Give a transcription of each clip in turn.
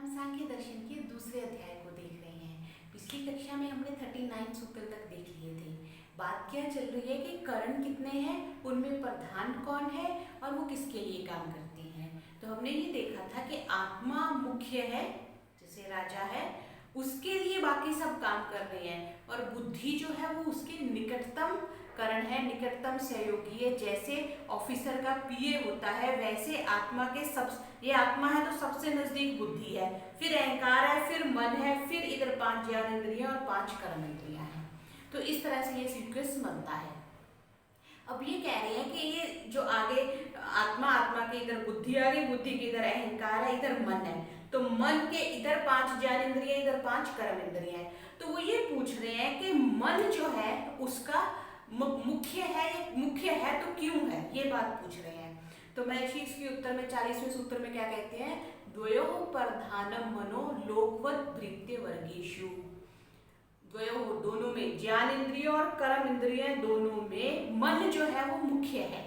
हम सांख्य दर्शन के दूसरे अध्याय को देख रहे हैं। पिछली कक्षा में हमने 39 सूत्र तक देख लिए थे। बात क्या चल रही है कि करण कितने हैं, उनमें प्रधान कौन है और वो किसके लिए काम करते हैं। तो हमने ये देखा था कि आत्मा मुख्य है, जैसे राजा है, उसके लिए बाकी सब काम कर रहे हैं, और बुद्धि जो है वो उसके निकटतम करण है, निकटतम सहयोगी है। जैसे ऑफिसर का पीए होता है, वैसे आत्मा के ये आत्मा है तो सबसे नजदीक बुद्धि है, फिर अहंकार है, फिर मन है, फिर इधर 5 ज्ञानेंद्रियां और 5 कर्मेंद्रियां हैं। तो इस तरह से ये सीक्वेंस बनता है। अब ये कह रहे हैं कि ये जो आगे आत्मा के इधर बुद्धि आ गई, बुद्धि के इधर अहंकार है, इधर मन है, तो मन के इधर 5 ज्ञानेंद्रियां, इधर 5 कर्मेंद्रियां हैं। तो वो ये पूछ रहे हैं कि मन जो है उसका मुख्य है तो क्यों है, ये बात पूछ रहे हैं। तो महर्षि इसके उत्तर में 40वें सूत्र में क्या कहते हैं, द्वयोः प्रधानम मनो लोकवत् भृत्य वर्गेषु। द्वयोः दोनों में, ज्ञान इंद्रिय और कर्म इंद्रिय दोनों में मन जो है वो मुख्य है।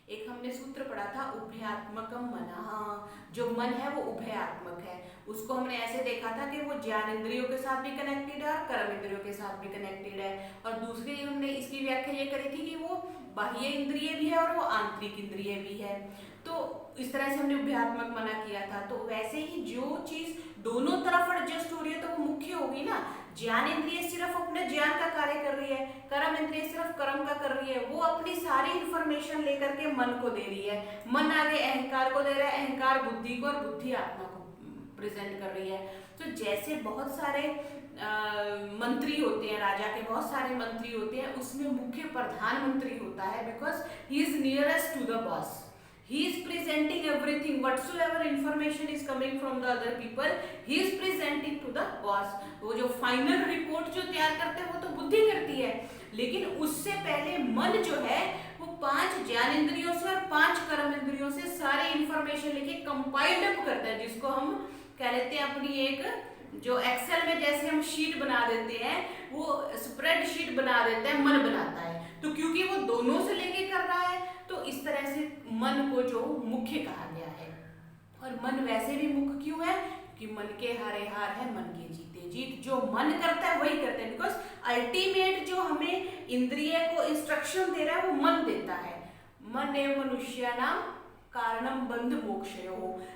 एक हमने सूत्र पढ़ा था उभयात्मकम मनः, जो मन है वो उभयात्मक है। उसको हमने ऐसे देखा था कि वो ज्ञान इंद्रियों के साथ भी कनेक्टेड है और कर्म इंद्रियों के साथ भी कनेक्टेड है। और दूसरी हमने इसकी व्याख्या ये करी थी कि वो बाह्य इंद्रिय भी है और वो आंतरिक इंद्रिय भी है। तो इस तरह से हमने उभयात्मक मना किया था। तो वैसे ही जो चीज दोनों तरफ एडजस्ट हो रही है तो वो मुख्य होगी ना। ज्ञान इंद्रिय सिर्फ अपने ज्ञान का कार्य कर रही है, कर्म इंद्रिय सिर्फ कर्म का कर रही है, वो अपनी सारी इंफॉर्मेशन लेकर के मन को दे रही है, मन आगे अहंकार को दे रहा है, अहंकार बुद्धि को, और बुद्धि आत्मा को प्रेजेंट कर रही है। तो जैसे बहुत सारे मंत्री होते हैं, राजा के बहुत सारे मंत्री होते हैं, उसमें मुख्य प्रधानमंत्री होता है, because he is nearest to the boss. He is presenting everything, whatsoever information is coming from the other people, he is presenting to the boss. वो जो फाइनल रिपोर्ट जो तैयार करते हैं वो तो बुद्धि करती है, लेकिन उससे पहले मन जो है वो 5 ज्ञानेंद्रियों से और 5 कर्मेंद्रियों से सारी इंफॉर्मेशन लेके कंपाइल्ड अप करता है, जिसको हम कह लेते हैं अपनी एक जो एक्सेल में जैसे हम शीट बना देते हैं, वो स्प्रेड शीट बना देते हैं, मन बनाता है। तो क्योंकि वो दोनों से लेके कर रहा है, तो इस तरह से मन को जो मुख्य कहा गया है। और मन वैसे भी मुख्य क्यों है कि मन के हारे हार है, मन के जीते जीत। जो मन करता है वही करते हैं, बिकॉज अल्टीमेट जो हमें इंद्रिय को इंस्ट्रक्शन दे रहा है वो मन देता है। मन एवं मनुष्याणाम कारणम बंध मोक्षयोः,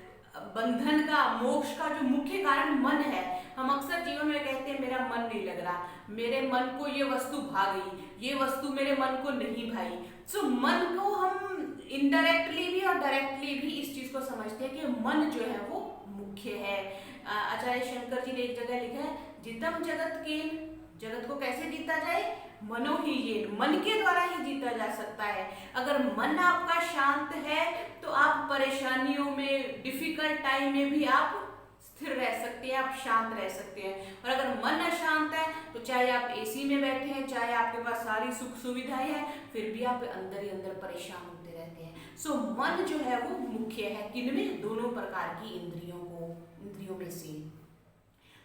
बंधन का, मोक्ष का जो मुख्य कारण मन है। हम अक्सर जीवन में कहते हैं मेरा मन नहीं लग रहा, मेरे मन को ये वस्तु भा गई, ये वस्तु मेरे मन को नहीं भाई। सो मन को हम इनडायरेक्टली भी और डायरेक्टली भी इस चीज को समझते हैं कि मन जो है वो मुख्य है। आचार्य शंकर जी ने एक जगह लिखा है, जितम जगत केन, जगत को कैसे जीता जाए, मनो ही ये, मन के द्वारा ही जीता जा सकता है। अगर मन आपका शांत है तो आप परेशानियों में, डिफिकल्ट टाइम में भी आप स्थिर रह सकते हैं, आप शांत रह सकते हैं। और अगर मन अशांत है तो चाहे आप एसी में बैठे हैं, चाहे आपके पास सारी सुख सुविधाएं हैं, फिर भी आप अंदर ही अंदर परेशान होते रहते हैं। सो मन जो है वो मुख्य है, किनमें, दोनों प्रकार की इंद्रियों में से।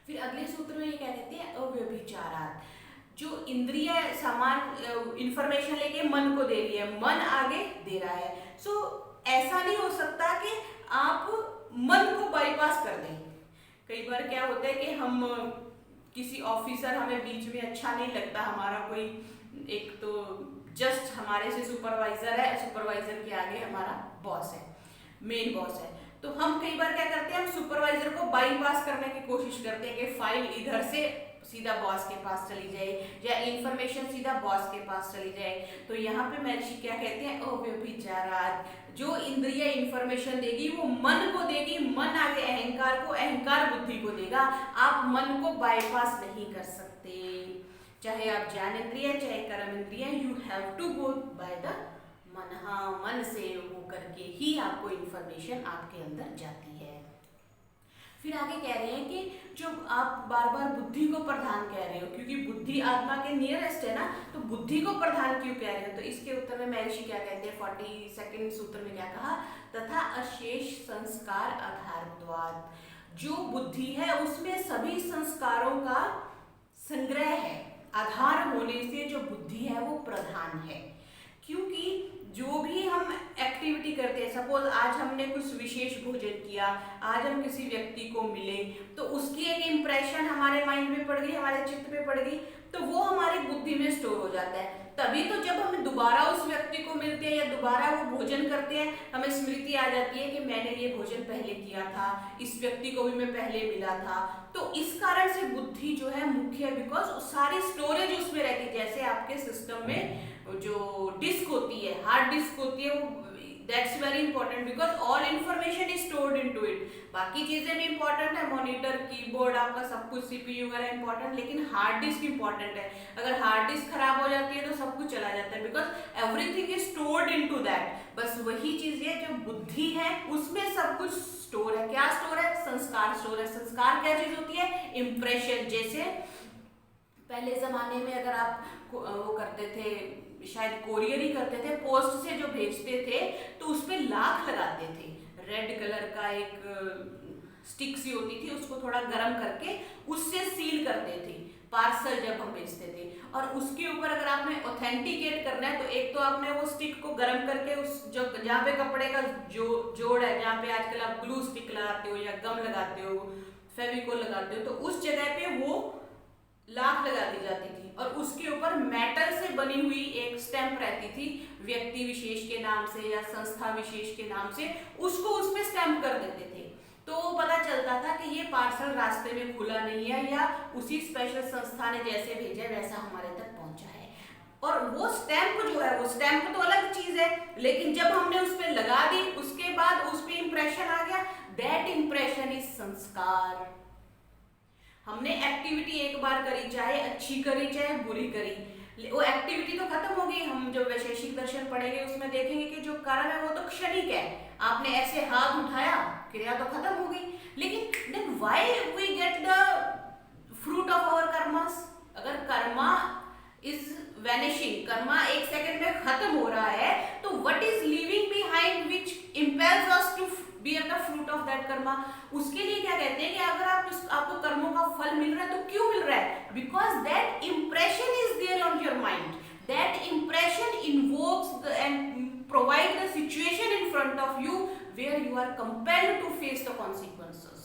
फिर अगले सूत्र में ये क्या कहते हैं, अव्यभिचारात्, जो इंद्रिय सामान इंफॉर्मेशन लेके मन को दे रही है, मन आगे दे रहा है। सो ऐसा नहीं हो सकता कि आप मन को बाईपास कर दें। कई बार क्या होता है कि हम किसी ऑफिसर, हमें बीच में अच्छा नहीं लगता, हमारा कोई एक तो जस्ट हमारे से सुपरवाइजर है, सुपरवाइजर के आगे हमारा बॉस है, मेन बॉस है। तो हम कई बार क्या करते हैं, हम सुपरवाइजर को बाईपास करने की कोशिश करते हैं कि फाइल इधर से सीधा बॉस के पास चली जाए या इंफॉर्मेशन सीधा बॉस के पास चली जाए। तो यहाँ पे महर्षि क्या कहते हैं, अव्यभिचारात्, जो इंद्रिय इंफॉर्मेशन देगी वो मन को देगी, मन आगे अहंकार को, अहंकार बुद्धि को देगा। आप मन को बाईपास नहीं कर सकते, चाहे आप ज्ञानेंद्रिय चाहे कर्म इंद्रिय, you have to go by the मन। हाँ, मन से होकर के ही आपको इंफॉर्मेशन आपके अंदर जाती है। फिर आगे कह रहे हैं कि जो आप बार बार बुद्धि को प्रधान कह रहे हो, क्योंकि बुद्धि आत्मा के नियरेस्ट है ना, तो बुद्धि को प्रधान क्यों कह रहे हो। तो इसके उत्तर में महर्षि क्या कहते हैं, 42वें सूत्र में क्या कहा, तथा अशेष संस्कार आधारत्वात्, जो बुद्धि है उसमें सभी संस्कारों का संग्रह है, आधार होने से जो बुद्धि है वो प्रधान है। क्योंकि जो भी हम एक्टिविटी करते हैं, सपोज आज हमने कुछ विशेष भोजन किया, आज हम किसी व्यक्ति को मिले, तो उसकी एक इम्प्रेशन हमारे माइंड में पड़ गई, हमारे चित्त पे पड़ गई, तो वो हमारी बुद्धि में स्टोर हो जाता है। तभी तो जब हम दोबारा उस व्यक्ति को मिलते हैं या दोबारा वो भोजन करते हैं, हमें स्मृति आ जाती है कि मैंने ये भोजन पहले किया था, इस व्यक्ति को भी मैं पहले मिला था। तो इस कारण से बुद्धि जो है मुख्य है, बिकॉज सारी स्टोरेज उसमें रहती है। जैसे आपके सिस्टम में जो डिस्क होती है, हार्ड डिस्क होती है, वो that's very important because all information is stored into it. बाकी चीजें भी इंपॉर्टेंट है, मॉनिटर, कीबोर्ड, आपका सब कुछ, सीपीयू वगैरह इंपॉर्टेंट, लेकिन हार्ड डिस्क इंपॉर्टेंट है। अगर हार्ड डिस्क खराब हो जाती है तो सब कुछ चला जाता है, because everything is stored into that. बस वही चीज है, जो बुद्धि है उसमें सब कुछ स्टोर है। क्या स्टोर है? संस्कार स्टोर है। संस्कार क्या चीज होती है? इंप्रेशन। जैसे पहले जमाने में अगर आप वो करते थे, शायद कोरियर ही करते थे, पोस्ट से जो भेजते थे तो उस पे लाख लगाते थे। रेड कलर का एक स्टिक सी होती थी, उसको थोड़ा गर्म करके उससे सील करते थे पार्सल जब हम भेजते थे। और उसके ऊपर अगर आपने ऑथेंटिकेट करना है तो एक तो आपने वो स्टिक को गर्म करके उस जो जहाँ पे कपड़े का जोड़ है, जहाँ पे आजकल आप ग्लू स्टिक लगाते हो या गम लगाते हो, फेविकोल लगाते हो, तो उस जगह पे वो लाख लगा दी जाती थी और उसके ऊपर मेटल से बनी हुई एक स्टैंप रहती थी, व्यक्ति विशेष के नाम से या संस्था विशेष के नाम से, उसको उस पे स्टैंप कर देते थे। तो पता चलता था कि ये पार्सल रास्ते में खुला नहीं है या उसी स्पेशल संस्था ने जैसे भेजा वैसा हमारे तक पहुंचा है। और वो स्टैंप जो है, वो स्टैंप तो अलग चीज है, लेकिन जब हमने उस पे लगा दी उसके बाद उस पे इंप्रेशन आ गया, दैट इंप्रेशन इज संस्कार। हमने एक्टिविटी एक बार करी, चाहे अच्छी करी चाहे बुरी करी, वो एक्टिविटी तो खत्म हो गई। हम जो वैशेषिक दर्शन पढ़ेंगे उसमें देखेंगे कि जो कर्म है वो तो क्षणिक है। आपने ऐसे हाथ उठाया, क्रिया तो खत्म हो गई, लेकिन then why we get the fruit of our कर्मास? अगर कर्मा इज वैनिशिंग, कर्मा एक सेकंड में खत्म हो रहा है, तो what is leaving behind which impels us to bear the fruit of that karma? उसके लिए क्या कहते हैं कि अगर आपको कर्मों का फल मिल रहा है तो क्यों मिल रहा है? Because that impression is there on your mind. That impression invokes and provide the situation in front of you where you are compelled to face the consequences.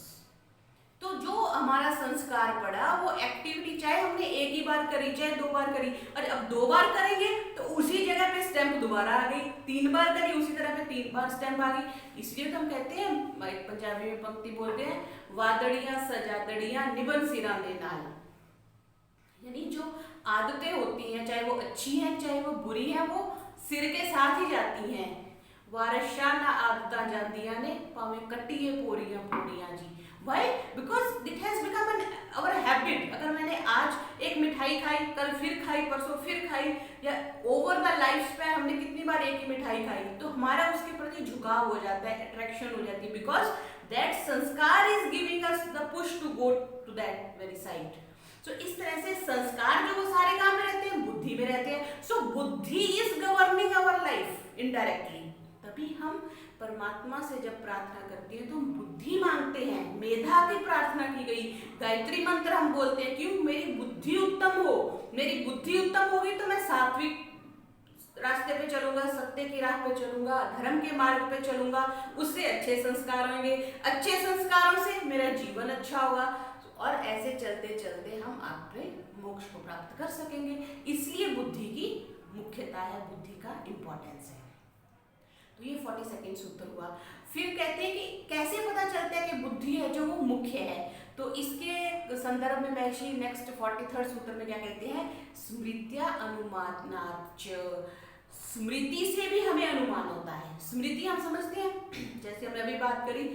तो जो हमारा संस्कार पड़ा, वो एक्टिविटी चाहे हमने एक ही बार करी चाहे दो बार करी, और अब दो बार करेंगे तो उसी जगह पे स्टैंप दोबारा आ गई, तीन बार करी उसी तरह पे तीन बार स्टैंप आ गई। इसलिए तो हम कहते हैं, एक पंजाबी में पंक्ति बोलते हैं, वादड़ियां सजादड़ियां निबन सिरा दे नाल। यानी जो आदतें होती हैं, चाहे वो अच्छी हैं चाहे वो बुरी हैं, वो सिर के साथ ही जाती हैं। वारशा ना आदतां जांदियां ने भावें कट्टिए पोरियां पोरियां जी। Why? Because it has become our habit. अगर मैंने आज एक मिठाई खाई, कल फिर खाई, परसों फिर खाई, या ओवर द लाइफ स्पैन हमने कितनी बार एक ही मिठाई खाई, तो हमारा उसके प्रति झुकाव हो जाता है, अट्रैक्शन हो जाती है, बिकॉज दैट संस्कार is giving us the push to go to that very side. So इस तरह से संस्कार जो वो सारे काम में रहते हैं, बुद्धि में रहते हैं। सो बुद्धि is governing our life indirectly. तभी हम परमात्मा से जब प्रार्थना करते हैं तो हम बुद्धि मांगते हैं, मेधा की प्रार्थना की गई। गायत्री मंत्र हम बोलते हैं, क्यों? मेरी बुद्धि उत्तम हो। मेरी बुद्धि उत्तम होगी तो मैं सात्विक रास्ते पे चलूंगा, सत्य की राह पे चलूंगा, धर्म के मार्ग पे चलूंगा, उससे अच्छे संस्कार होंगे, अच्छे संस्कारों से मेरा जीवन अच्छा होगा, और ऐसे चलते चलते हम अपने मोक्ष को प्राप्त कर सकेंगे। इसलिए बुद्धि की मुख्यता है, बुद्धि का इंपॉर्टेंस है। तो ये 42वां सूत्र हुआ। फिर कहते हैं कि कैसे पता चलता है कि बुद्धि है जो वो मुख्य है, तो इसके संदर्भ में महर्षि नेक्स्ट 43वां सूत्र में क्या कहते हैं? स्मृत्या अनुमानाच। स्मृति से भी हमें अनुमान होता है। स्मृति हम समझते हैं, जैसे हमने अभी बात करी,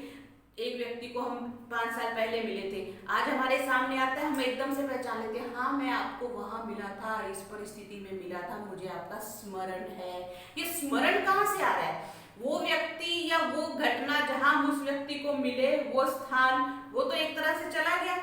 एक व्यक्ति को हम 5 साल पहले मिले थे, आज हमारे सामने आता है, हम एकदम से पहचान लेते हैं, हाँ मैं आपको वहां मिला था, इस परिस्थिति में मिला था, मुझे आपका स्मरण है। ये स्मरण कहाँ से आ रहा है? वो व्यक्ति या वो घटना जहां हम उस व्यक्ति को मिले, वो स्थान, वो तो एक तरह से चला गया,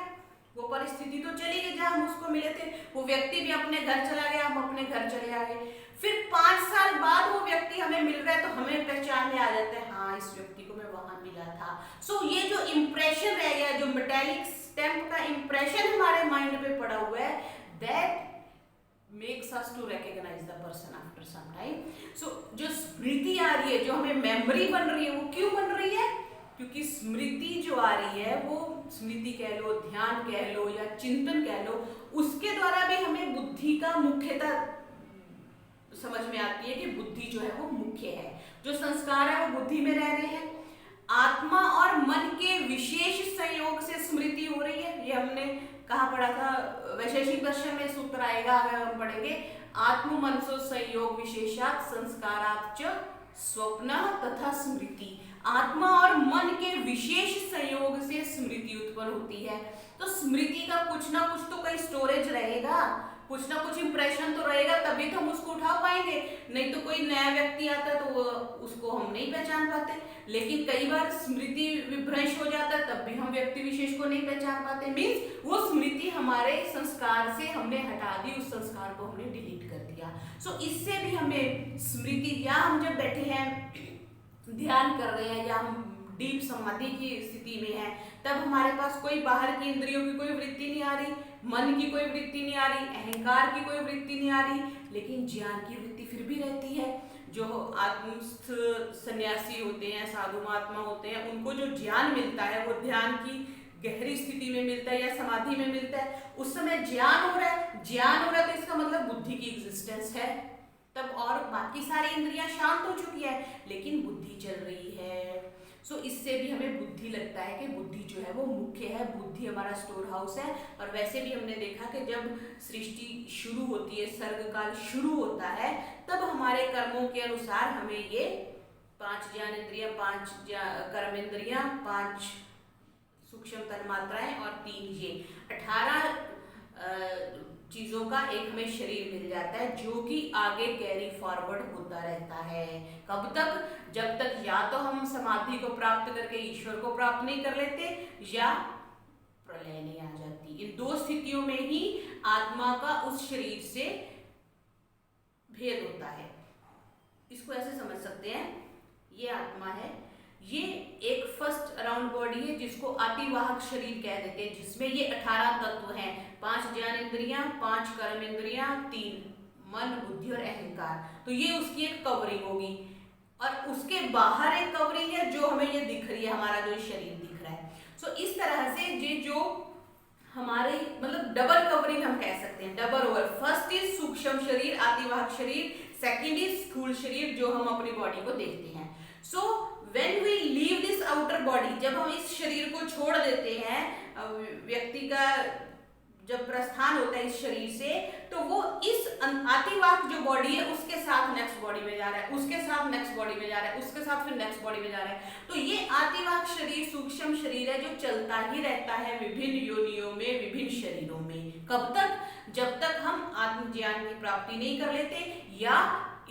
वो परिस्थिति तो चली गई जहां हम उसको मिले थे, वो व्यक्ति भी अपने घर चला गया, हम अपने घर चले आ गए। फिर 5 साल बाद वो व्यक्ति हमें मिल रहा है तो हमें पहचान में आ जाता है, हाँ इस व्यक्ति को मैं वहां मिला था। सो ये जो इंप्रेशन रह गया, जो मेटालिक स्टैंप का इंप्रेशन हमारे माइंड पे पड़ा हुआ है, that makes us to recognise the person after some time. So जो स्मृति आ रही है, जो हमें मेमोरी बन रही है, वो क्यों बन रही है? क्योंकि स्मृति जो आ रही है, वो स्मृति कह लो, ध्यान कह लो या चिंतन कह लो, उसके द्वारा भी हमें बुद्धि का मुख्यता समझ में आती है कि बुद्धि जो है वो मुख्य है। जो संस्कार है वो बुद्धि में रह रहे हैं। आत्मा और मन के विशेष संयोग से स्मृति हो रही है। ये हमने कहाँ पढ़ा था? वैशेषिक दर्शन में सूत्र आएगा, अगर हम पढ़ेंगे, आत्म मनसो संयोग विशेषात संस्कारात च स्वप्न तथा स्मृति। आत्मा और मन के विशेष संयोग से स्मृति उत्पन्न होती है। तो स्मृति का कुछ ना कुछ तो कहीं स्टोरेज रहेगा, कुछ ना कुछ इंप्रेशन तो रहेगा, तभी तो हम उसको उठा पाएंगे। नहीं तो कोई नया व्यक्ति आता है तो उसको हम नहीं पहचान पाते। लेकिन कई बार स्मृति विभ्रंश हो जाता है, तब भी हम व्यक्ति विशेष को नहीं पहचान पाते। मीन्स वो स्मृति हमारे संस्कार से हमने हटा दी, उस संस्कार को हमने डिलीट कर दिया। सो इससे भी हमें स्मृति, या हम जब बैठे हैं ध्यान कर रहे हैं या हम डीप समाधि की स्थिति में है, तब हमारे पास कोई बाहर की इंद्रियों की कोई वृत्ति नहीं आ रही, मन की कोई वृत्ति नहीं आ रही, अहंकार की कोई वृत्ति नहीं आ रही, लेकिन ज्ञान की वृत्ति फिर भी रहती है। जो आत्मस्थ सन्यासी होते हैं, साधु महात्मा होते हैं, उनको जो ज्ञान मिलता है वो ध्यान की गहरी स्थिति में मिलता है या समाधि में मिलता है। उस समय ज्ञान हो रहा है, ज्ञान हो रहा है तो इसका मतलब बुद्धि की एग्जिस्टेंस है तब, और बाकी सारी इंद्रियां शांत हो चुकी है लेकिन बुद्धि चल रही है। सो इससे भी हमें बुद्धि लगता है कि बुद्धि जो है वो मुख्य है, बुद्धि हमारा स्टोर हाउस है। और वैसे भी हमने देखा कि जब सृष्टि शुरू होती है, सर्ग काल शुरू होता है, तब हमारे कर्मों के अनुसार हमें ये 5 ज्ञानेंद्रियां, 5 कर्मेंद्रियां, 5 सूक्ष्म तन्मात्राएं और 3 ये 18 चीजों का एक हमें शरीर मिल जाता है, जो कि आगे कैरी फॉरवर्ड होता रहता है। कब तक? जब तक या तो हम समाधि को प्राप्त करके ईश्वर को प्राप्त नहीं कर लेते, या प्रलय नहीं आ जाती। इन 2 स्थितियों में ही आत्मा का उस शरीर से भेद होता है। इसको ऐसे समझ सकते हैं, ये आत्मा है, ये एक फर्स्ट राउंड बॉडी है जिसको अतिवाहक शरीर कह देते हैं, जिसमें ये 18 तत्व हैं, 5 ज्ञानेंद्रियां, 5 कर्मेंद्रियां, 3 मन, बुद्धि और अहंकार। तो ये उसकी एक कवरिंग होगी। और उसके बाहर एक कवरिंग है जो हमें ये दिख रही है, हमारा जो शरीर दिख रहा है। सो इस तरह से ये जो हमारे मतलब डबल कवरिंग हम कह सकते हैं, डबल ओवर। फर्स्ट इज सूक्ष्म शरीर, अतिवाहक शरीर, सेकंड इज स्थूल शरीर जो हम अपनी बॉडी को देखते हैं। So when we leave this outer body, जब हम इस शरीर को छोड़ देते हैं, व्यक्ति का जब प्रस्थान होता है इस शरीर से, तो वो इस अतिवाहक जो बॉडी है उसके साथ नेक्स्ट बॉडी में जा रहा है, उसके साथ नेक्स्ट बॉडी में जा रहा है, उसके साथ फिर नेक्स्ट बॉडी में जा रहा है। तो ये अतिवाहक शरीर सूक्ष्म शरीर है जो चलता ही रहता है विभिन्न योनियों में, विभिन्न शरीरों में। कब तक? जब तक हम आत्मज्ञान की प्राप्ति नहीं कर लेते या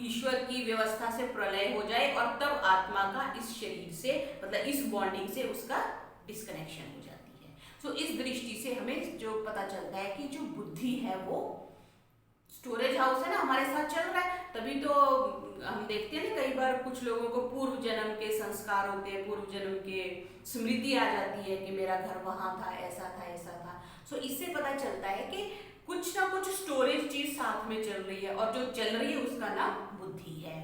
ईश्वर की व्यवस्था से प्रलय हो जाए, और तब आत्मा का इस शरीर से मतलब इस बॉन्डिंग से उसका डिस्कनेक्शन हो जाती है। सो इस दृष्टि से हमें जो पता चलता है कि जो बुद्धि है वो स्टोरेज हाउस है ना, हमारे साथ चल रहा है। तभी तो हम देखते हैं ना, कई बार कुछ लोगों को पूर्व जन्म के संस्कार होते हैं, पूर्व जन्म के स्मृति आ जाती है कि मेरा घर वहां था, ऐसा था, ऐसा था। सो इससे पता चलता है कि कुछ ना कुछ स्टोरेज चीज साथ में चल रही है, और जो चल रही है उसका नाम बुद्धि है।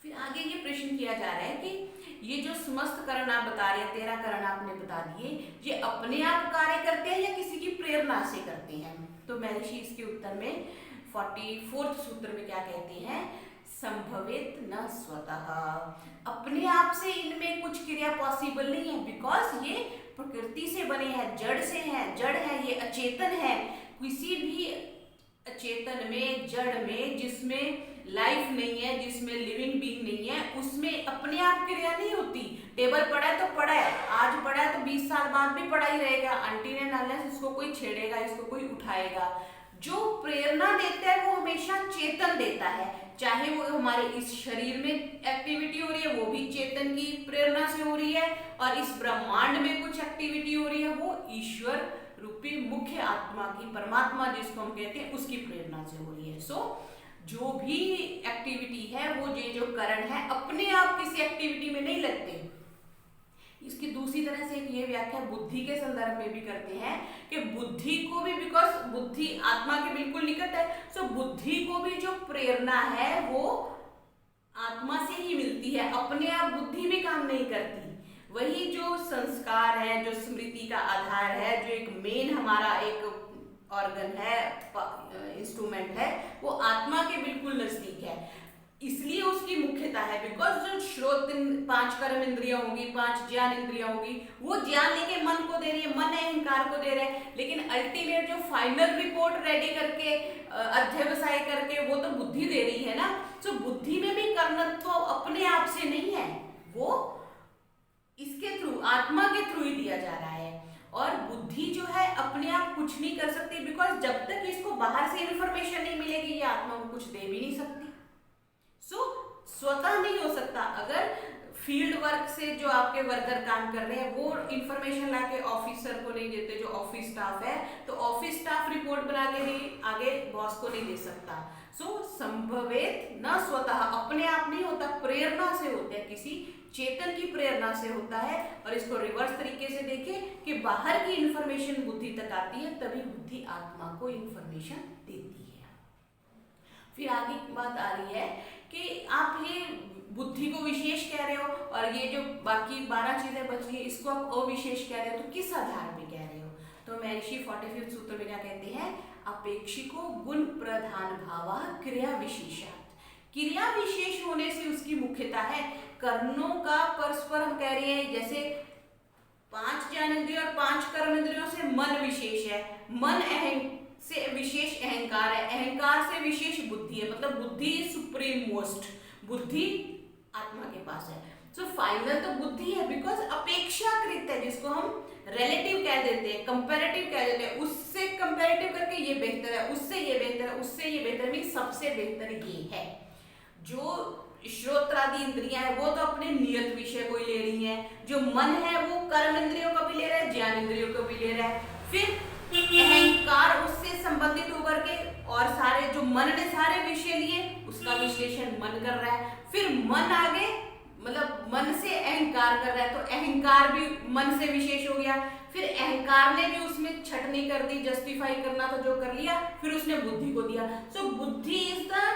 फिर आगे ये प्रश्न किया जा रहा है कि ये जो समस्त करण आप बता रहे हैं, 13 करण आपने बता दिए, ये अपने आप कार्य करते हैं या किसी की प्रेरणा से करते हैं? तो महर्षि इसके उत्तर में 44वें सूत्र में क्या कहते हैं? संभवेत न स्वतः। अपने आप से इनमें कुछ क्रिया पॉसिबल नहीं है, बिकॉज ये प्रकृति से बने हैं, जड़ से हैं, जड़ है, ये अचेतन है। किसी भी अचेतन में, जड़ में, जिसमें लाइफ नहीं है, जिसमें लिविंग बीइंग नहीं है, उसमें अपने आप क्रिया नहीं होती। टेबल पड़ा है तो पड़ा है, आज पड़ा है तो 20 साल बाद भी पड़ा ही रहेगा, अनटिल एंड अनलेस इसको कोई छेड़ेगा, इसको कोई उठाएगा। जो प्रेरणा देता है वो हमेशा चेतन देता है, चाहे वो हमारे इस शरीर में एक्टिविटी हो रही है वो भी चेतन की प्रेरणा से हो रही है, और इस ब्रह्मांड में कुछ एक्टिविटी हो रही है वो ईश्वर रूपी मुख्य आत्मा की, परमात्मा जिसको हम कहते हैं, उसकी प्रेरणा से हो रही है। सो जो भी एक्टिविटी है वो जो करण है अपने आप किसी एक्टिविटी में नहीं लगते, इसकी दूसरी तरह से एक ये व्याख्या बुद्धि के संदर्भ में भी करते हैं कि बुद्धि को भी, बिकॉज बुद्धि आत्मा के बिल्कुल निकट है, सो बुद्धि को भी जो प्रेरणा है वो आत्मा से ही मिलती है, अपने आप बुद्धि भी काम नहीं करती। वही जो संस्कार है, जो स्मृति का आधार है, जो एक मेन हमारा एक ऑर्गन है, इंस्ट्रूमेंट है, वो आत्मा के बिल्कुल नजदीक है, इसलिए उसकी मुख्यता है। बिकॉज जो श्रोत 5 कर्म इंद्रियां होगी, 5 ज्ञान इंद्रियां होगी, वो ज्ञान लेके मन को दे रही है, मन अहंकार को दे रहा है, लेकिन अल्टीमेट जो फाइनल रिपोर्ट रेडी करके अध्यवसाय करके वो तो बुद्धि दे रही है ना। तो बुद्धि में भी कर्मत्व अपने आप से नहीं है, वो इसके थ्रू, आत्मा के थ्रू ही दिया जा रहा है। और बुद्धि जो है अपने आप कुछ नहीं कर सकती, बिकॉज जब तक इसको बाहर से इंफॉर्मेशन नहीं मिलेगी ये आत्मा को कुछ दे भी नहीं सकती। स्वतः नहीं हो सकता। अगर फील्ड वर्क से जो आपके वर्कर काम कर रहे हैं वो इंफॉर्मेशन लाके ऑफिसर को नहीं देते, जो ऑफिस स्टाफ है, तो ऑफिस स्टाफ रिपोर्ट बना के नहीं आगे बॉस को नहीं दे सकता। संभवेत न स्वतः, अपने आप नहीं होता, प्रेरणा से होता है, किसी चेतन की प्रेरणा से होता है। और इसको रिवर्स तरीके से देखें कि बाहर की इंफॉर्मेशन बुद्धि तक आती है, तभी बुद्धि आत्मा को इंफॉर्मेशन देती है। फिर आगे की बात आ रही है कि आप ये बुद्धि को विशेष कह रहे हो और ये जो बाकी 12 चीजें बच गई इसको आप अविशेष कह रहे हो, तो किस आधार पे कह रहे हो? तो महर्षि 45वें सूत्र में क्या कहते हैं? अपेक्षिको गुण प्रधान भावा क्रिया विशेषात्। क्रिया विशेष होने से उसकी मुख्यता है। कर्णों का परस्पर हम कह रहे हैं, जैसे 5 ज्ञानेंद्रिय और 5 कर्म इंद्रियों से मन विशेष है, मन से विशेष अहंकार है, अहंकार से विशेष बुद्धि है, मतलब बुद्धि सुप्रीम मोस्ट, बुद्धि आत्मा के पास है। सो फाइनल तो बुद्धि है, बिकॉज अपेक्षाकृत है, जिसको हम रिलेटिव कह देते हैं, कंपैरेटिव कह देते हैं, उससे कंपैरेटिव करके ये बेहतर है, उससे ये बेहतर है, उससे ये बेहतर, मीन सबसे बेहतर ये है। जो श्रोत्रादि इंद्रियां है वो तो अपने नियत विषय को ही ले रही हैं, जो मन है वो कर्म इंद्रियों को भी ले रहा है, ज्ञान इंद्रियों को भी ले रहा है। फिर अहंकार उससे संबंधित होकर के और सारे जो मन ने सारे विषय लिए उसका विश्लेषण मन कर रहा है। फिर मन आगे, मतलब मन से अहंकार कर रहा है, तो अहंकार भी मन से विशेष हो गया। फिर अहंकार ने भी उसमें छटनी कर दी, जस्टिफाई करना तो जो कर लिया, फिर उसने बुद्धि को दिया। सो बुद्धि इज द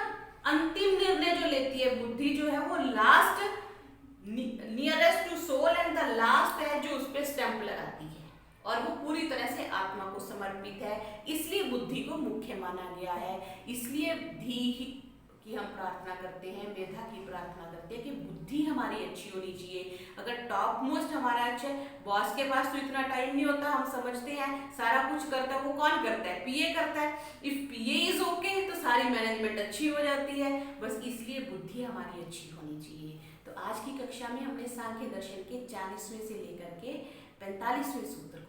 अंतिम निर्णय जो लेती है, बुद्धि जो है वो last, nearest to soul and the last है जो उस पर स्टैंप लगाती है, और वो पूरी तरह से आत्मा को समर्पित है। इसलिए बुद्धि को मुख्य माना गया है। इसलिए धी की हम प्रार्थना करते हैं, मेधा की प्रार्थना करते हैं कि बुद्धि हमारी अच्छी होनी चाहिए। अगर टॉप मोस्ट हमारा अच्छा है, बॉस के पास तो इतना टाइम नहीं होता, हम समझते हैं सारा कुछ करता है, वो कौन करता है? पीए करता है। इफ पीए इज ओके तो सारी मैनेजमेंट अच्छी हो जाती है। बस इसलिए बुद्धि हमारी अच्छी होनी चाहिए। तो आज की कक्षा में हमने सांख्य दर्शन के 40वें से लेकर के 45वें सूत्र